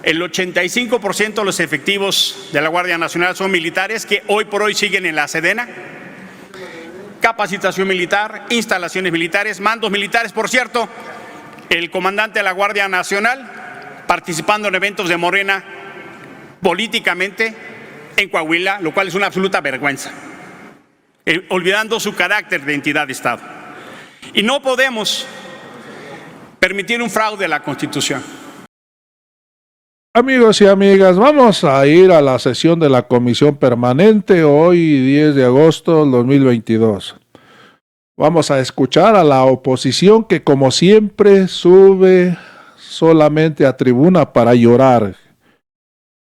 El 85% de los efectivos de la Guardia Nacional son militares que hoy por hoy siguen en la Sedena. Capacitación militar, instalaciones militares, mandos militares. Por cierto, el comandante de la Guardia Nacional participando en eventos de Morena políticamente en Coahuila, lo cual es una absoluta vergüenza, olvidando su carácter de entidad de Estado. Y no podemos permitir un fraude a la Constitución. Amigos y amigas, vamos a ir a la sesión de la Comisión Permanente hoy 10 de agosto del 2022. Vamos a escuchar a la oposición que como siempre sube solamente a tribuna para llorar.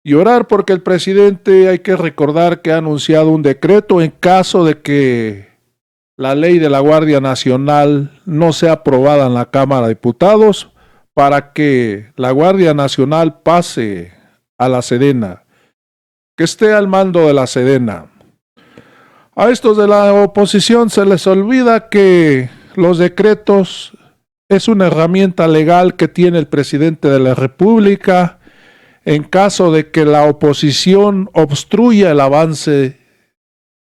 Llorar porque el presidente, hay que recordar que ha anunciado un decreto en caso de que la ley de la Guardia Nacional no sea aprobada en la Cámara de Diputados, para que la Guardia Nacional pase a la Sedena, que esté al mando de la Sedena. A estos de la oposición se les olvida que los decretos es una herramienta legal que tiene el presidente de la República en caso de que la oposición obstruya el avance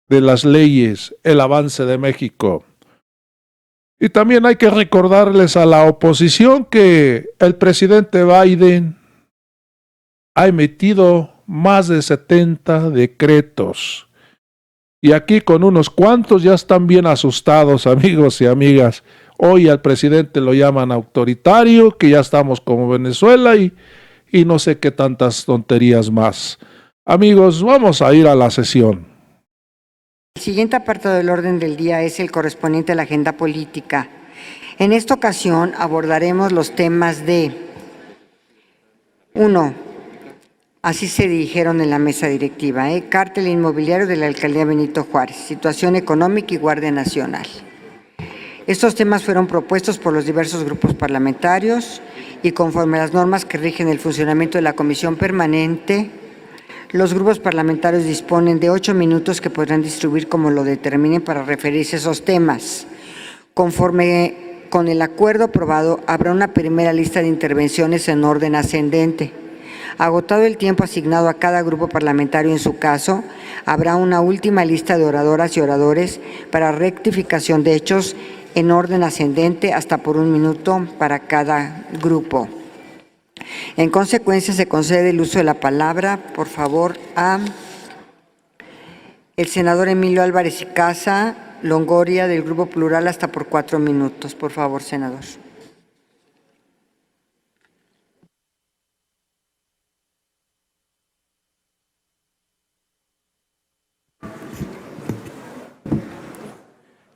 de las leyes, el avance de México. Y también hay que recordarles a la oposición que el presidente Biden ha emitido más de 70 decretos. Y aquí con unos cuantos ya están bien asustados, amigos y amigas. Hoy al presidente lo llaman autoritario, que ya estamos como Venezuela y no sé qué tantas tonterías más. Amigos, vamos a ir a la sesión. El siguiente apartado del orden del día es el correspondiente a la agenda política. En esta ocasión abordaremos los temas de 1. Así se dijeron en la mesa directiva, cártel inmobiliario de la Alcaldía Benito Juárez, situación económica y Guardia Nacional. Estos temas fueron propuestos por los diversos grupos parlamentarios y conforme a las normas que rigen el funcionamiento de la Comisión Permanente, los grupos parlamentarios disponen de 8 minutos que podrán distribuir como lo determinen para referirse a esos temas. Conforme con el acuerdo aprobado, habrá una primera lista de intervenciones en orden ascendente. Agotado el tiempo asignado a cada grupo parlamentario en su caso, habrá una última lista de oradoras y oradores para rectificación de hechos en orden ascendente hasta por 1 minuto para cada grupo. En consecuencia, se concede el uso de la palabra, por favor, a el senador Emilio Álvarez y Casa Longoria, del Grupo Plural, hasta por 4 minutos. Por favor, senador.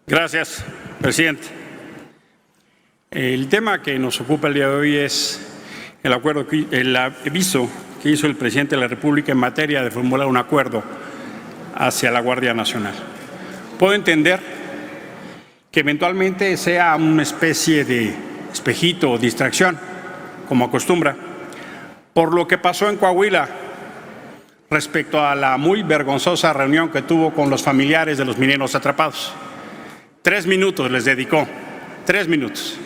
Gracias, presidente. El tema que nos ocupa el día de hoy es el aviso que hizo el presidente de la República en materia de formular un acuerdo hacia la Guardia Nacional. Puedo entender que eventualmente sea una especie de espejito o distracción, como acostumbra, por lo que pasó en Coahuila respecto a la muy vergonzosa reunión que tuvo con los familiares de los mineros atrapados. 3 minutos les dedicó, 3 minutos.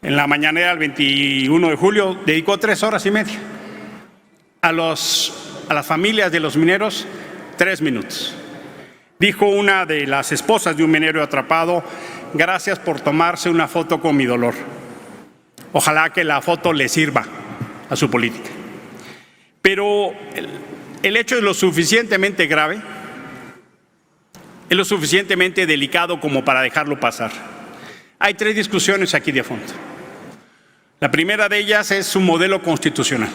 En la mañanera del 21 de julio dedicó 3 horas y media. A las familias de los mineros, 3 minutos. Dijo una de las esposas de un minero atrapado: gracias por tomarse una foto con mi dolor. Ojalá que la foto le sirva a su política. Pero el hecho es lo suficientemente grave, es lo suficientemente delicado como para dejarlo pasar. Hay 3 discusiones aquí de fondo. La primera de ellas es su modelo constitucional.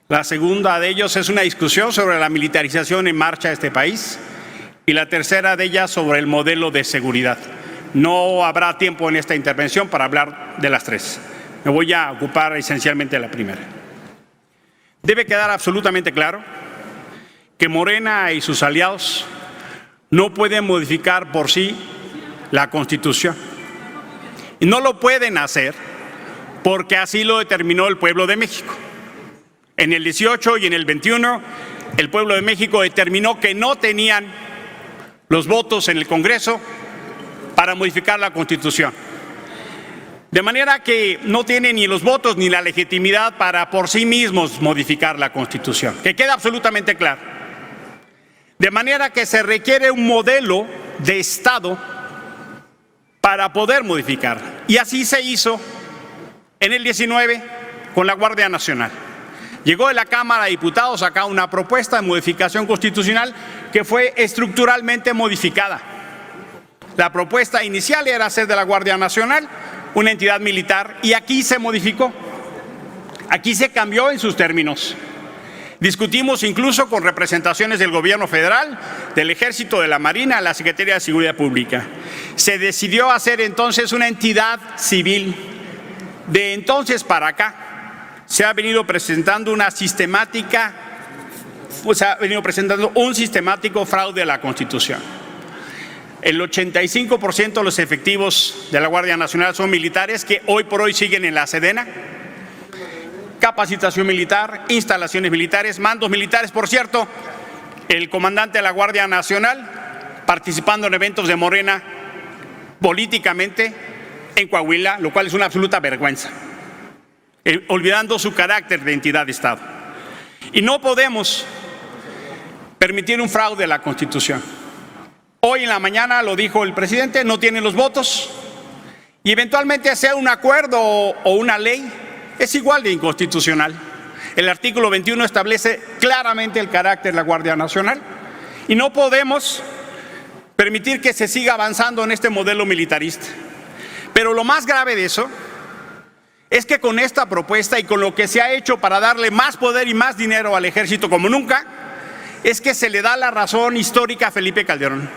La segunda de ellos es una discusión sobre la militarización en marcha de este país. Y la tercera de ellas sobre el modelo de seguridad. No habrá tiempo en esta intervención para hablar de las 3. Me voy a ocupar esencialmente de la primera. Debe quedar absolutamente claro que Morena y sus aliados no pueden modificar por sí la Constitución. Y no lo pueden hacer porque así lo determinó el pueblo de México. En el 18 y en el 21, el pueblo de México determinó que no tenían los votos en el Congreso para modificar la Constitución. De manera que no tiene ni los votos ni la legitimidad para por sí mismos modificar la Constitución, que queda absolutamente claro. De manera que se requiere un modelo de Estado para poder modificar. Y así se hizo en el 19 con la Guardia Nacional. Llegó de la Cámara de Diputados acá una propuesta de modificación constitucional que fue estructuralmente modificada. La propuesta inicial era hacer de la Guardia Nacional una entidad militar y aquí se modificó. Aquí se cambió en sus términos. Discutimos incluso con representaciones del Gobierno federal, del Ejército, de la Marina, la Secretaría de Seguridad Pública. Se decidió hacer entonces una entidad civil. De entonces para acá se ha venido presentando un sistemático fraude a la Constitución. El 85% de los efectivos de la Guardia Nacional son militares que hoy por hoy siguen en la Sedena. Capacitación militar, instalaciones militares, mandos militares. Por cierto, el comandante de la Guardia Nacional participando en eventos de Morena políticamente en Coahuila, lo cual es una absoluta vergüenza, olvidando su carácter de entidad de Estado. Y no podemos permitir un fraude a la Constitución. Hoy en la mañana lo dijo el presidente, no tienen los votos y eventualmente hacer un acuerdo o una ley es igual de inconstitucional. El artículo 21 establece claramente el carácter de la Guardia Nacional y no podemos permitir que se siga avanzando en este modelo militarista. Pero lo más grave de eso es que con esta propuesta y con lo que se ha hecho para darle más poder y más dinero al Ejército como nunca, es que se le da la razón histórica a Felipe Calderón.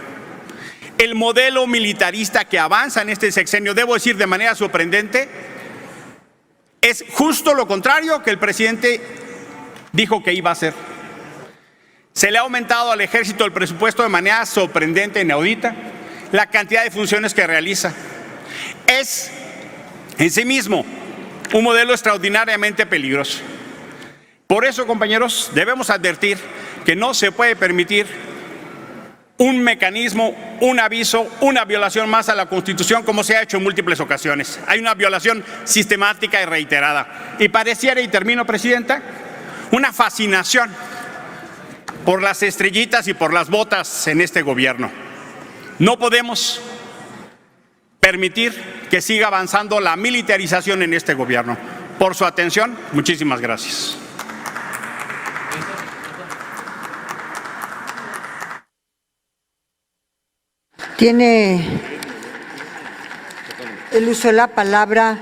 El modelo militarista que avanza en este sexenio, debo decir de manera sorprendente, es justo lo contrario que el presidente dijo que iba a hacer. Se le ha aumentado al Ejército el presupuesto de manera sorprendente, inaudita, la cantidad de funciones que realiza. Es en sí mismo un modelo extraordinariamente peligroso. Por eso, compañeros, debemos advertir que no se puede permitir un mecanismo, un aviso, una violación más a la Constitución como se ha hecho en múltiples ocasiones. Hay una violación sistemática y reiterada. Y pareciera, y termino, Presidenta, una fascinación por las estrellitas y por las botas en este gobierno. No podemos permitir que siga avanzando la militarización en este gobierno. Por su atención, muchísimas gracias. Tiene el uso de la palabra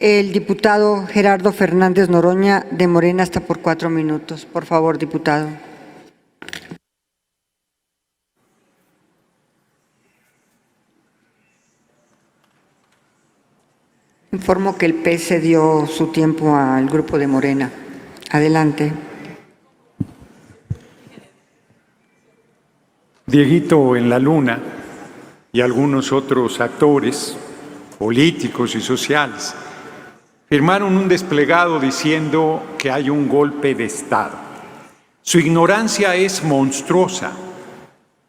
el diputado Gerardo Fernández Noroña de Morena, hasta por 4 minutos. Por favor, diputado. Informo que el PS dio su tiempo al grupo de Morena. Adelante. Dieguito en la Luna y algunos otros actores políticos y sociales firmaron un desplegado diciendo que hay un golpe de Estado. Su ignorancia es monstruosa,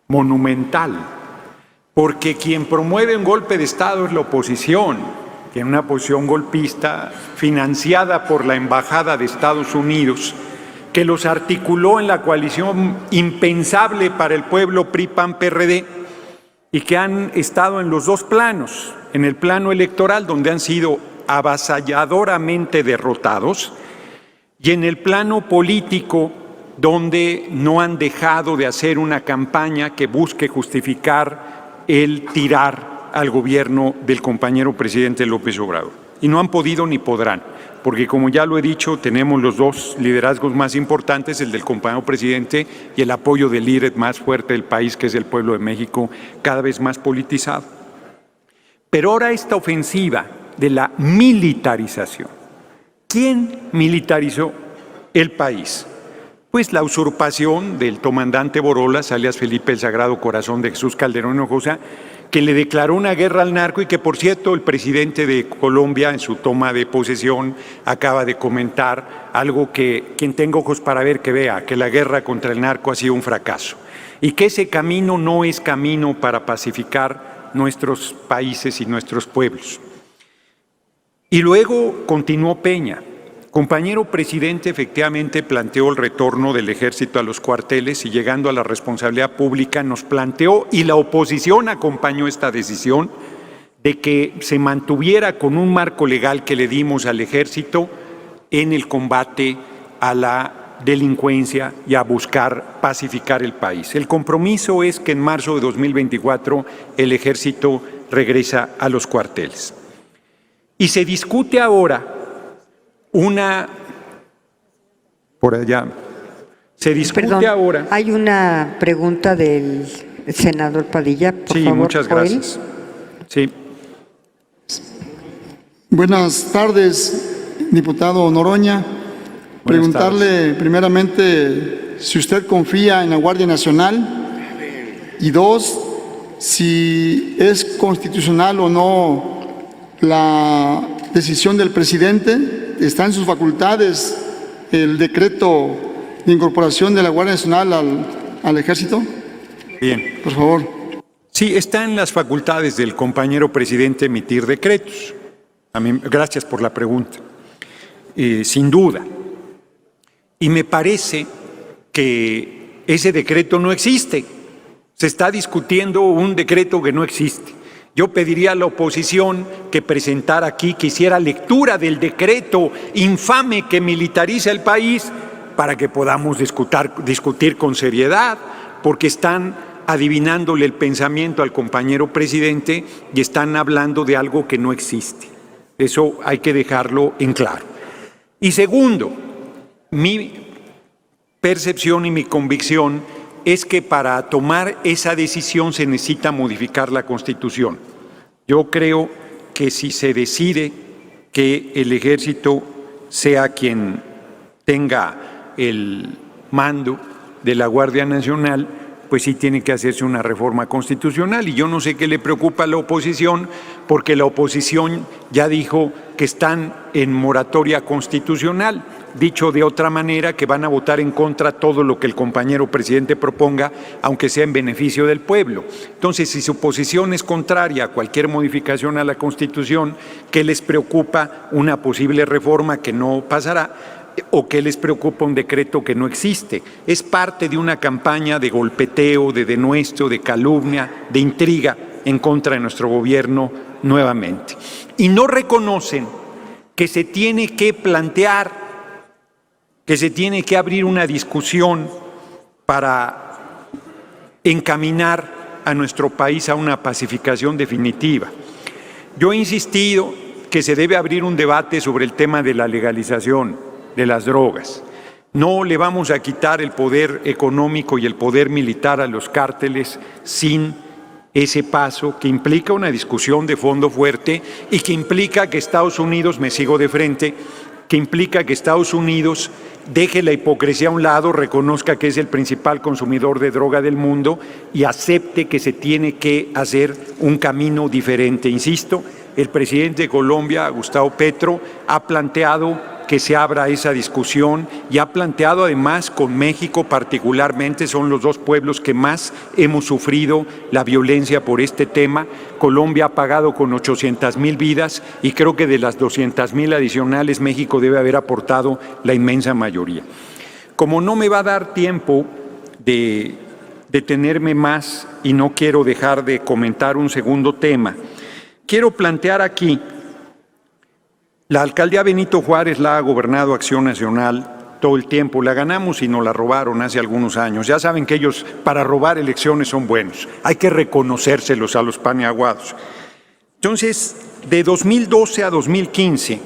monumental, porque quien promueve un golpe de Estado es la oposición, tiene una posición golpista financiada por la Embajada de Estados Unidos, que los articuló en la coalición impensable para el pueblo PRI-PAN-PRD y que han estado en los dos planos, en el plano electoral donde han sido avasalladoramente derrotados y en el plano político donde no han dejado de hacer una campaña que busque justificar el tirar al gobierno del compañero presidente López Obrador. Y no han podido ni podrán, porque como ya lo he dicho, tenemos los dos liderazgos más importantes, el del compañero presidente y el apoyo del líder más fuerte del país, que es el pueblo de México, cada vez más politizado. Pero ahora esta ofensiva de la militarización. ¿Quién militarizó el país? Pues la usurpación del comandante Borolas, alias Felipe el Sagrado Corazón de Jesús Calderón Hinojosa, que le declaró una guerra al narco y que, por cierto, el presidente de Colombia, en su toma de posesión, acaba de comentar algo que quien tenga ojos para ver que vea, que la guerra contra el narco ha sido un fracaso y que ese camino no es camino para pacificar nuestros países y nuestros pueblos. Y luego continuó Peña. Compañero presidente efectivamente planteó el retorno del ejército a los cuarteles y llegando a la responsabilidad pública nos planteó, y la oposición acompañó esta decisión, de que se mantuviera con un marco legal que le dimos al ejército en el combate a la delincuencia y a buscar pacificar el país. El compromiso es que en marzo de 2024 el ejército regresa a los cuarteles. Y se discute ahora ahora. Hay una pregunta del senador Padilla, por Sí, favor, muchas Joel. gracias. Sí. Buenas tardes, diputado Noroña. Preguntarle primeramente si usted confía en la Guardia Nacional y dos, si es constitucional o no la decisión del presidente. ¿Está en sus facultades el decreto de incorporación de la Guardia Nacional al Ejército? Bien. Por favor. Sí, está en las facultades del compañero presidente emitir decretos. Gracias por la pregunta. Sin duda. Y me parece que ese decreto no existe. Se está discutiendo un decreto que no existe. Yo pediría a la oposición que presentara aquí, que hiciera lectura del decreto infame que militariza el país para que podamos discutir con seriedad, porque están adivinándole el pensamiento al compañero presidente y están hablando de algo que no existe. Eso hay que dejarlo en claro. Y segundo, mi percepción y mi convicción es que para tomar esa decisión se necesita modificar la Constitución. Yo creo que si se decide que el Ejército sea quien tenga el mando de la Guardia Nacional, pues sí tiene que hacerse una reforma constitucional. Y yo no sé qué le preocupa a la oposición, porque la oposición ya dijo que están en moratoria constitucional. Dicho de otra manera, que van a votar en contra todo lo que el compañero presidente proponga, aunque sea en beneficio del pueblo. Entonces, si su posición es contraria a cualquier modificación a la Constitución, ¿qué les preocupa una posible reforma que no pasará? ¿O qué les preocupa un decreto que no existe? Es parte de una campaña de golpeteo, de denuesto, de calumnia, de intriga en contra de nuestro gobierno nuevamente. Y no reconocen que se tiene que plantear, que se tiene que abrir una discusión para encaminar a nuestro país a una pacificación definitiva. Yo he insistido que se debe abrir un debate sobre el tema de la legalización de las drogas. No le vamos a quitar el poder económico y el poder militar a los cárteles sin ese paso que implica una discusión de fondo fuerte y que implica que Estados Unidos, me sigo de frente, que implica que Estados Unidos deje la hipocresía a un lado, reconozca que es el principal consumidor de droga del mundo y acepte que se tiene que hacer un camino diferente. Insisto, el presidente de Colombia, Gustavo Petro, ha planteado que se abra esa discusión y ha planteado además con México particularmente, son los dos pueblos que más hemos sufrido la violencia por este tema. Colombia ha pagado con 800,000 vidas y creo que de las 200,000 adicionales México debe haber aportado la inmensa mayoría. Como no me va a dar tiempo de detenerme más y no quiero dejar de comentar un segundo tema, quiero plantear aquí. La alcaldía Benito Juárez la ha gobernado Acción Nacional todo el tiempo. La ganamos y nos la robaron hace algunos años. Ya saben que ellos para robar elecciones son buenos. Hay que reconocérselos a los paniaguados. Entonces, de 2012 a 2015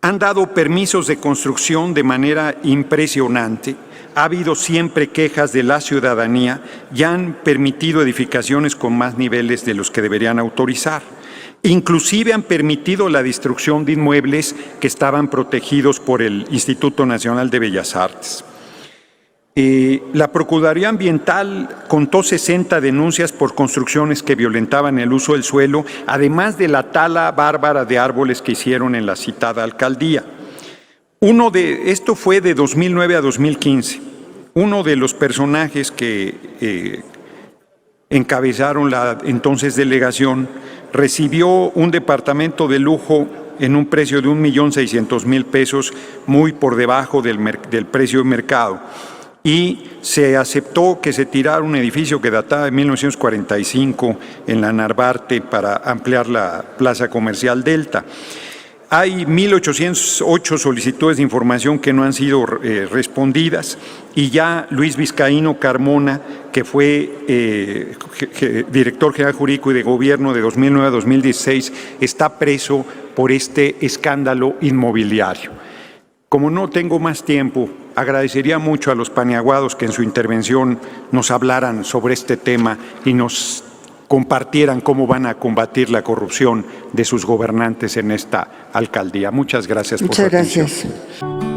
han dado permisos de construcción de manera impresionante. Ha habido siempre quejas de la ciudadanía y han permitido edificaciones con más niveles de los que deberían autorizar. Inclusive han permitido la destrucción de inmuebles que estaban protegidos por el Instituto Nacional de Bellas Artes. La Procuraduría Ambiental contó 60 denuncias por construcciones que violentaban el uso del suelo, además de la tala bárbara de árboles que hicieron en la citada alcaldía. Esto fue de 2009 a 2015. Uno de los personajes que encabezaron la entonces delegación recibió un departamento de lujo en un precio de 1.600.000 pesos, muy por debajo del precio de mercado. Y se aceptó que se tirara un edificio que databa de 1945 en la Narvarte para ampliar la plaza comercial Delta. Hay 1.808 solicitudes de información que no han sido respondidas y ya Luis Vizcaíno Carmona, que fue director general jurídico y de gobierno de 2009 a 2016, está preso por este escándalo inmobiliario. Como no tengo más tiempo, agradecería mucho a los paniaguados que en su intervención nos hablaran sobre este tema y nos compartieran cómo van a combatir la corrupción de sus gobernantes en esta alcaldía. Muchas gracias por su atención. Muchas gracias.